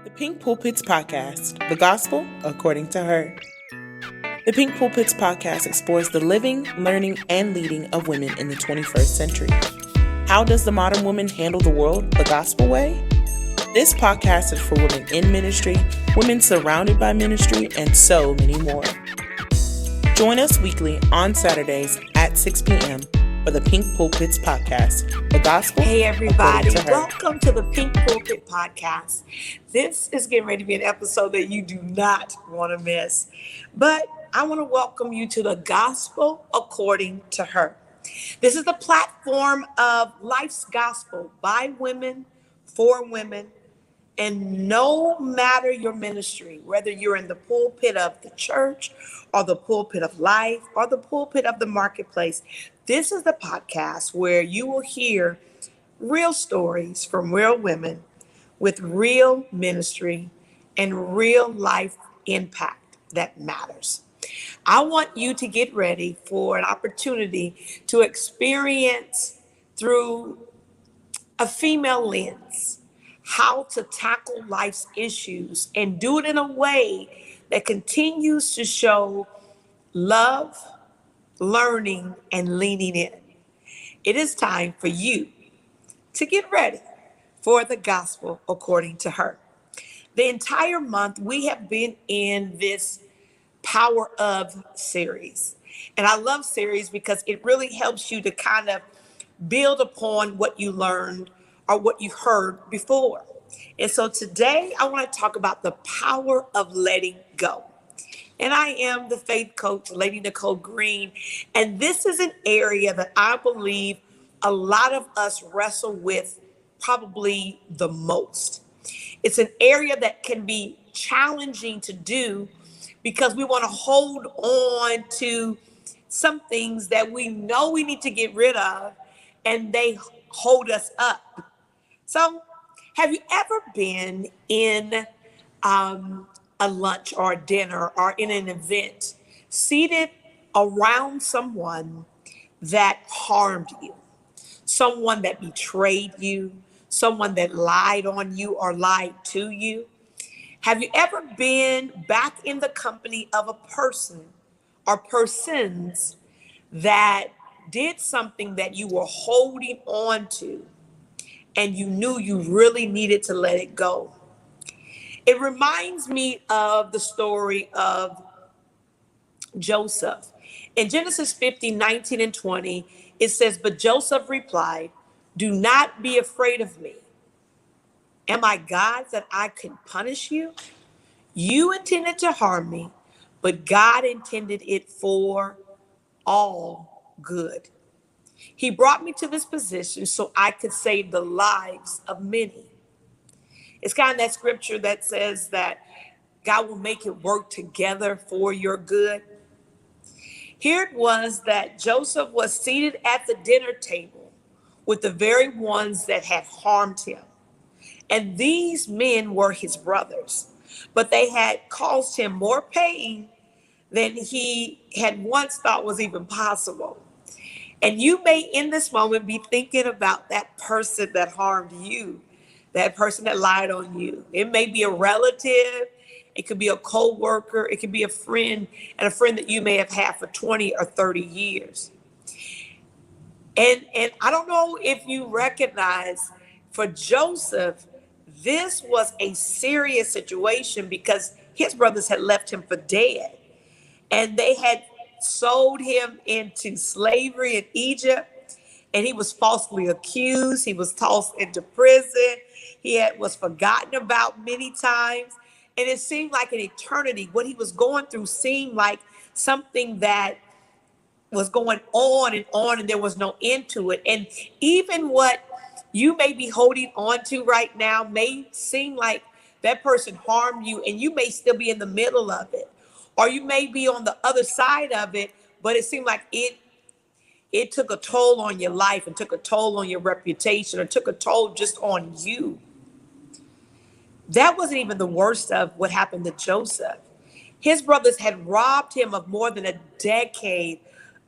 The Pink Pulpits Podcast, the gospel according to her. The Pink Pulpits Podcast explores the living, learning, and leading of women in the 21st century. How does the modern woman handle the world the gospel way? This podcast is for women in ministry, women surrounded by ministry, and so many more. Join us weekly on Saturdays at 6 p.m. for the Pink Pulpits Podcast, the gospel. Hey everybody, to welcome to the Pink Pulpit Podcast. This is getting ready to be an episode that you do not want to miss. But I want to welcome you to the gospel according to her. This is the platform of life's gospel by women, for women, and no matter your ministry, whether you're in the pulpit of the church or the pulpit of life or the pulpit of the marketplace, this is the podcast where you will hear real stories from real women with real ministry and real life impact that matters. I want you to get ready for an opportunity to experience through a female lens how to tackle life's issues and do it in a way that continues to show love, learning, and leaning in. It is time for you to get ready for the gospel according to her. The entire month we have been in this Power of series. And I love series because it really helps you to kind of build upon what you learned or what you heard before. And so today I want to talk about the power of letting go. And I am the faith coach, Lady Nicole Green. And this is an area that I believe a lot of us wrestle with probably the most. It's an area that can be challenging to do because we want to hold on to some things that we know we need to get rid of and they hold us up. So have you ever been in a lunch or a dinner or in an event seated around someone that harmed you, someone that betrayed you, someone that lied on you or lied to you? Have you ever been back in the company of a person or persons that did something that you were holding on to and you knew you really needed to let it go? It reminds me of the story of Joseph. In Genesis 50, 19 and 20, it says, "But Joseph replied, 'Do not be afraid of me. Am I God that I can punish you? You intended to harm me, but God intended it for all good. He brought me to this position so I could save the lives of many.'" It's kind of that scripture that says that God will make it work together for your good. Here it was that Joseph was seated at the dinner table with the very ones that had harmed him. And these men were his brothers, but they had caused him more pain than he had once thought was even possible. And you may in this moment be thinking about that person that harmed you, that person that lied on you. It may be a relative, it could be a co-worker, it could be a friend, and a friend that you may have had for 20 or 30 years. And I don't know if you recognize, for Joseph, this was a serious situation because his brothers had left him for dead. And they had sold him into slavery in Egypt. And he was falsely accused. He was tossed into prison. Was forgotten about many times. And it seemed like an eternity. What he was going through seemed like something that was going on, and there was no end to it. And even what you may be holding on to right now may seem like that person harmed you, and you may still be in the middle of it. Or you may be on the other side of it, but it seemed like it took a toll on your life and took a toll on your reputation or took a toll just on you. That wasn't even the worst of what happened to Joseph. His brothers had robbed him of more than a decade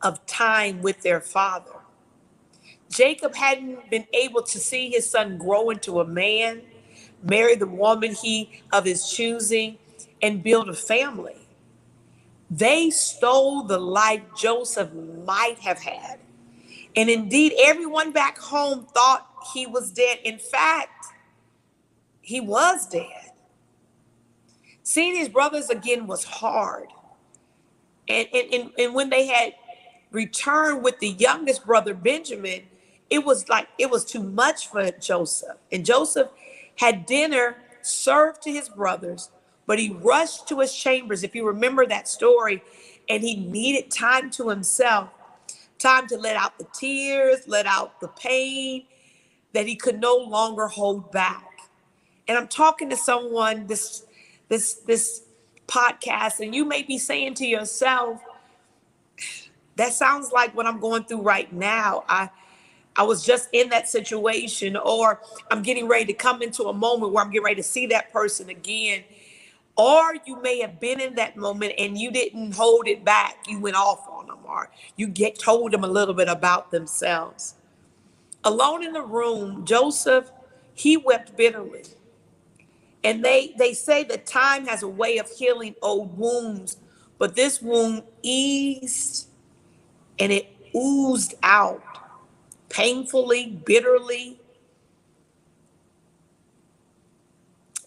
of time with their father. Jacob hadn't been able to see his son grow into a man, marry the woman of his choosing, and build a family. They stole the life Joseph might have had. And indeed, everyone back home thought he was dead. In fact, he was dead. Seeing his brothers again was hard. And when they had returned with the youngest brother, Benjamin, it was too much for Joseph. And Joseph had dinner served to his brothers, but he rushed to his chambers, if you remember that story, and he needed time to himself, time to let out the tears, let out the pain that he could no longer hold back. And I'm talking to someone this podcast, and you may be saying to yourself, that sounds like what I'm going through right now. I was just in that situation, or I'm getting ready to come into a moment where I'm getting ready to see that person again. Or you may have been in that moment and you didn't hold it back. You went off on them, or you told them a little bit about themselves. Alone in the room, Joseph, he wept bitterly. And they say that time has a way of healing old wounds, but this wound eased and it oozed out painfully, bitterly.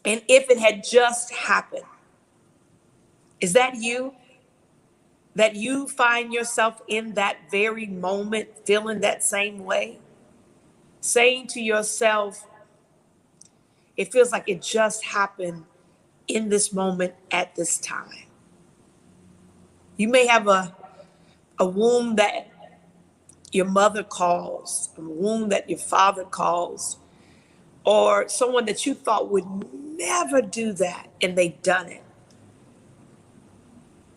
And if it had just happened, is that you? That you find yourself in that very moment feeling that same way? Saying to yourself, it feels like it just happened in this moment at this time. You may have a wound that your mother calls, a wound that your father calls, or someone that you thought would never do that, and they've done it.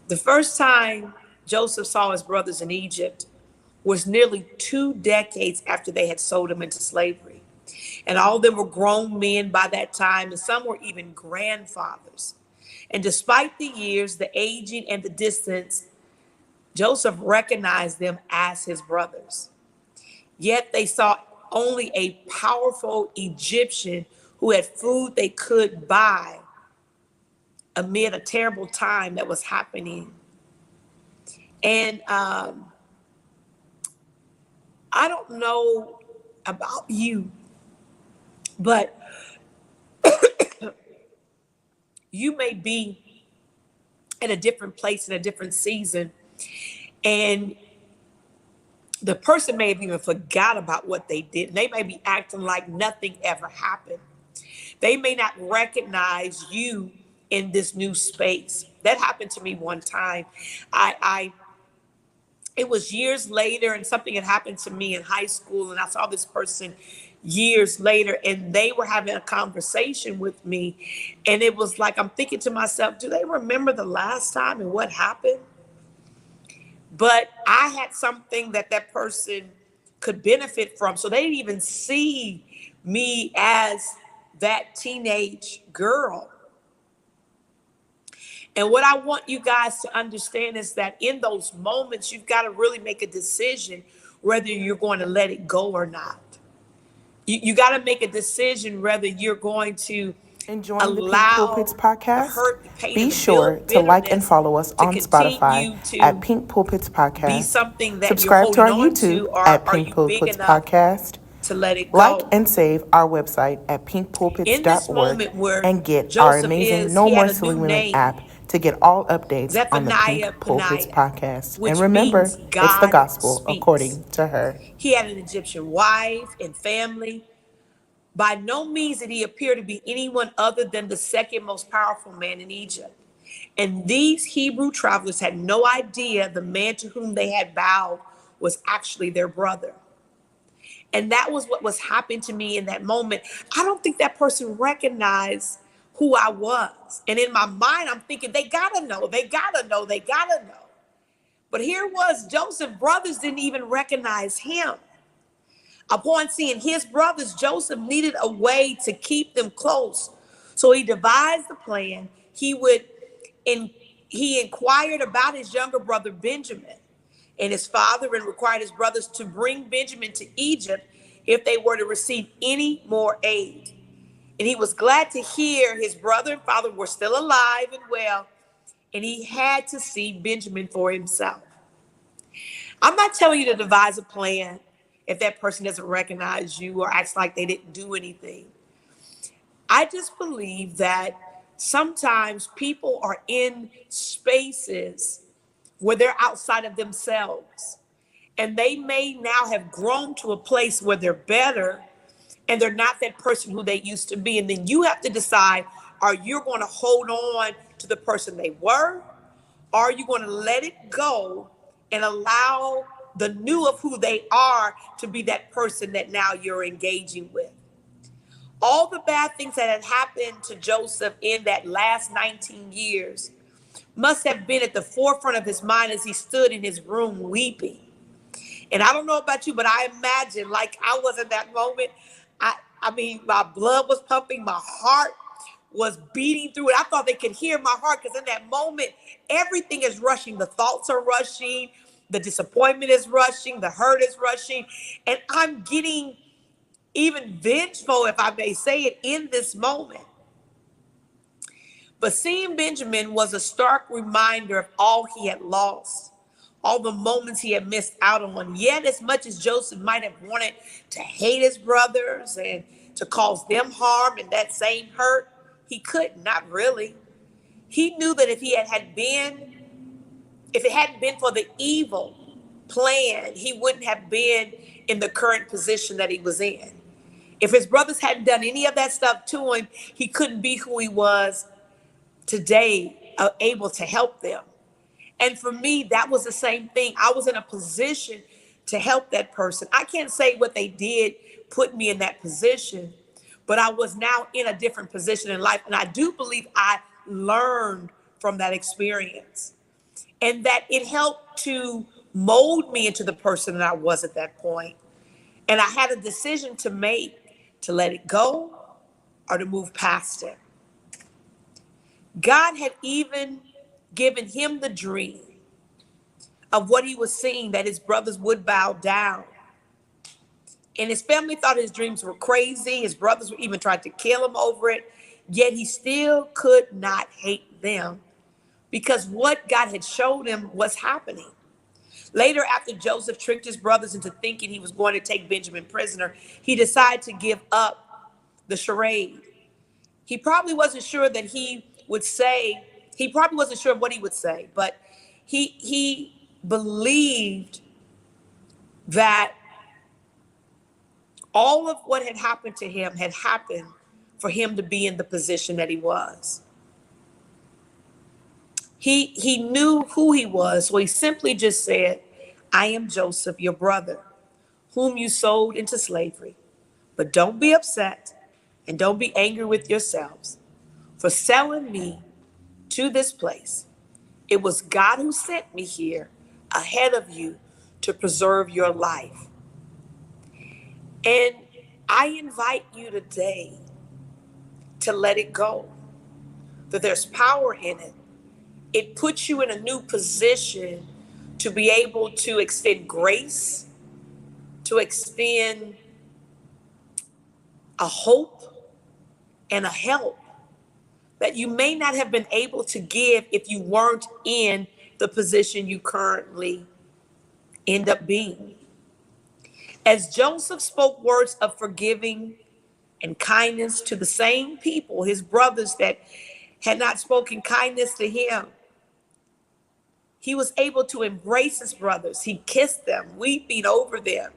The first time Joseph saw his brothers in Egypt was nearly 2 decades after they had sold him into slavery. And all of them were grown men by that time, and some were even grandfathers. And despite the years, the aging, and the distance, Joseph recognized them as his brothers. Yet they saw only a powerful Egyptian who had food they could buy amid a terrible time that was happening. And I don't know about you, but you may be at a different place in a different season, and the person may have even forgot about what they did. They may be acting like nothing ever happened. They may not recognize you in this new space. That happened to me one time. It was years later, and something had happened to me in high school, and I saw this person years later, and they were having a conversation with me, and it was like, I'm thinking to myself, do they remember the last time and what happened? But I had something that person could benefit from. So they didn't even see me as that teenage girl. And what I want you guys to understand is that in those moments, you've got to really make a decision whether you're going to let it go or not. You got to make a decision whether you're going to Enjoying the Pink allow Pulpits Podcast? the hurt, the pain, Be and the sure to like and bitterness follow us to on Spotify continue to at Pink Pulpits be Podcast. something that Subscribe you're to our holding on YouTube to, or at are Pink you big Pulpits enough Podcast. to let it Like go? and save our website at In this pinkpulpits.org moment where and get our Joseph amazing No he More had a Silly new Women name, app to get all updates on the Pink Zephaniah Pulpits Paniah, Podcast. And which remember, means it's the God gospel speaks. according to her. He had an Egyptian wife and family. By no means did he appear to be anyone other than the second most powerful man in Egypt. And these Hebrew travelers had no idea the man to whom they had bowed was actually their brother. And that was what was happening to me in that moment. I don't think that person recognized who I was. And in my mind, I'm thinking, they gotta know, they gotta know, they gotta know. But here was Joseph's brothers didn't even recognize him. Upon seeing his brothers, Joseph needed a way to keep them close. So he devised the plan. He inquired about his younger brother Benjamin and his father, and required his brothers to bring Benjamin to Egypt if they were to receive any more aid. And he was glad to hear his brother and father were still alive and well, and he had to see Benjamin for himself. I'm not telling you to devise a plan if that person doesn't recognize you or acts like they didn't do anything. I just believe that sometimes people are in spaces where they're outside of themselves, and they may now have grown to a place where they're better and they're not that person who they used to be. And then you have to decide, are you going to hold on to the person they were? Or are you going to let it go and allow the new of who they are to be that person that now you're engaging with? All the bad things that had happened to Joseph in that last 19 years must have been at the forefront of his mind as he stood in his room weeping. And I don't know about you, but I imagine like I was in that moment. I mean, my blood was pumping, my heart was beating through it. I thought they could hear my heart, because in that moment, everything is rushing. The thoughts are rushing, the disappointment is rushing, the hurt is rushing. And I'm getting even vengeful, if I may say it, in this moment. But seeing Benjamin was a stark reminder of all he had lost, all the moments he had missed out on. Yet, as much as Joseph might have wanted to hate his brothers and to cause them harm and that same hurt, he could not really. He knew that if it hadn't been for the evil plan, he wouldn't have been in the current position that he was in. If his brothers hadn't done any of that stuff to him, he couldn't be who he was today, able to help them. And for me, that was the same thing. I was in a position to help that person. I can't say what they did put me in that position, but I was now in a different position in life. And I do believe I learned from that experience, and that it helped to mold me into the person that I was at that point. And I had a decision to make, to let it go or to move past it. God had even given him the dream of what he was seeing, that his brothers would bow down. And his family thought his dreams were crazy. His brothers were even trying to kill him over it. Yet he still could not hate them, because what God had showed him was happening. Later, after Joseph tricked his brothers into thinking he was going to take Benjamin prisoner, he decided to give up the charade. He probably wasn't sure that he wasn't sure of what he would say, but he believed that all of what had happened to him had happened for him to be in the position that he was. He knew who he was, so he simply just said, "I am Joseph, your brother, whom you sold into slavery. But don't be upset and don't be angry with yourselves for selling me to this place. It was God who sent me here ahead of you to preserve your life." And I invite you today to let it go, that there's power in it. It puts you in a new position to be able to extend grace, to extend a hope and a help that you may not have been able to give if you weren't in the position you currently end up being. As Joseph spoke words of forgiving and kindness to the same people, his brothers that had not spoken kindness to him, he was able to embrace his brothers. He kissed them, weeping over them.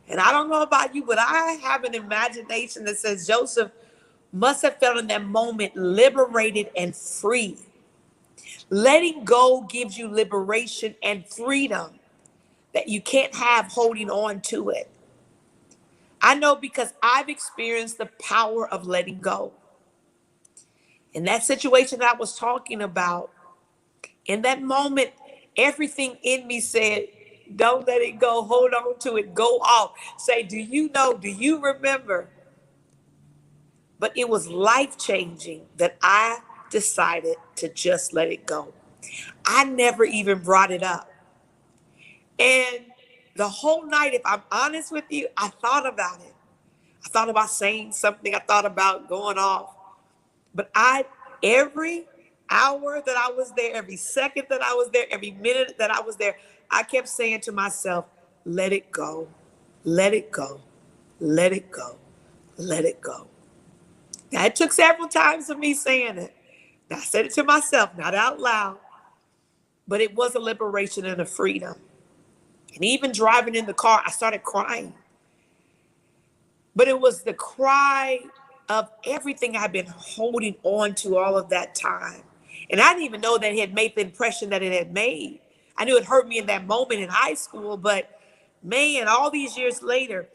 And I don't know about you, but I have an imagination that says Joseph must have felt in that moment liberated and free. Letting go gives you liberation and freedom that you can't have holding on to it. I know, because I've experienced the power of letting go. In that situation that I was talking about, in that moment, everything in me said, don't let it go, hold on to it, go off. Say, do you know, do you remember? But it was life-changing that I decided to just let it go. I never even brought it up. And the whole night, if I'm honest with you, I thought about it. I thought about saying something. I thought about going off. But every hour that I was there, every second that I was there, every minute that I was there, I kept saying to myself, let it go, let it go, let it go, let it go. Now, it took several times of me saying it. Now, I said it to myself, not out loud, but it was a liberation and a freedom. And even driving in the car, I started crying. But it was the cry of everything I've been holding on to all of that time. And I didn't even know that it had made the impression that it had made. I knew it hurt me in that moment in high school, but man, all these years later,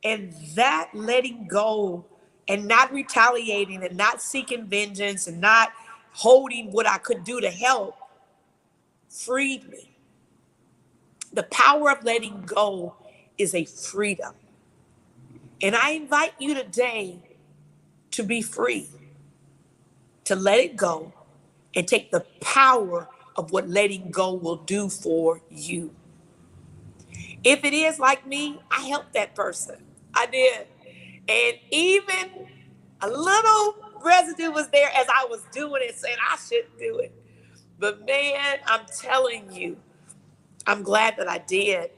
and that letting go and not retaliating and not seeking vengeance and not holding what I could do to help freed me. The power of letting go is a freedom. And I invite you today to be free, to let it go and take the power of what letting go will do for you. If it is like me, I helped that person. I did. And even a little residue was there as I was doing it, saying I shouldn't do it. But man, I'm telling you, I'm glad that I did.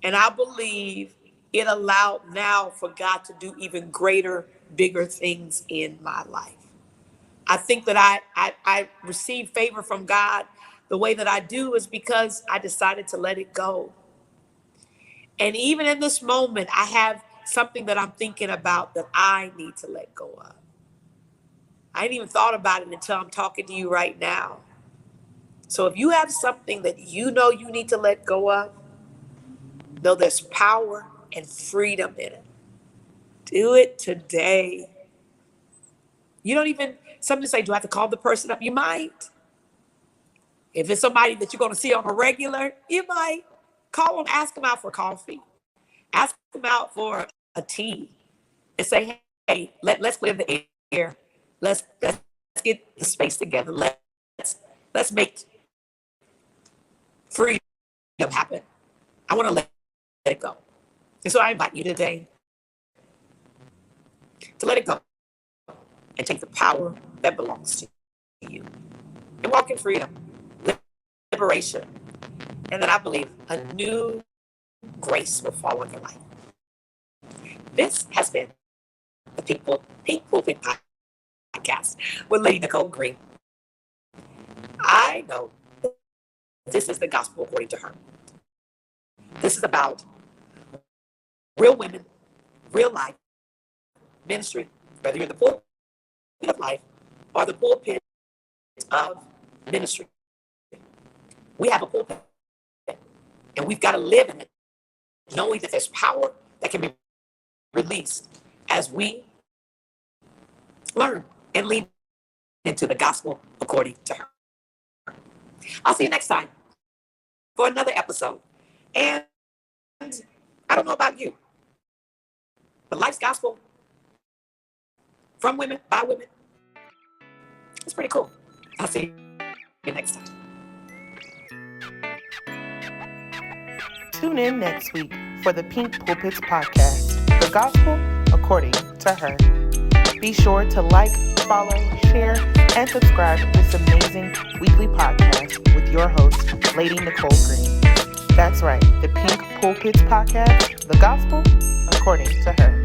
And I believe it allowed now for God to do even greater, bigger things in my life. I think that I received favor from God the way that I do is because I decided to let it go. And even in this moment, I have something that I'm thinking about that I need to let go of. I ain't even thought about it until I'm talking to you right now. So if you have something that you know you need to let go of, know there's power and freedom in it. Do it today. You don't even, somebody say, do I have to call the person up? You might. If it's somebody that you're going to see on a regular, you might. Call them, ask them out for coffee. Ask them out for a tea. And say, hey, let's clear the air. Let's get the space together. Let's make freedom happen. I want to let it go. And so I invite you today to let it go and take the power that belongs to you and walk in freedom, liberation, and then I believe a new grace will fall on your life. This has been the Pink Pulpit Podcast with Lady Nicole Green. I know this is the gospel according to her. This is about real women, real life, ministry, whether you're in the pulpit of life or the pulpit of ministry. We have a pulpit, and we've got to live in it, knowing that there's power that can be released as we learn and lean into the gospel according to her. I'll see you next time for another episode. And I don't know about you, but life's gospel from women, by women, it's pretty cool. I'll see you next time. Tune in next week for the Pink Pulpits Podcast, the gospel according to her. Be sure to like, follow, share, and subscribe to this amazing weekly podcast with your host, Lady Nicole Green. That's right, the Pink Pulpits Podcast, the gospel according to her.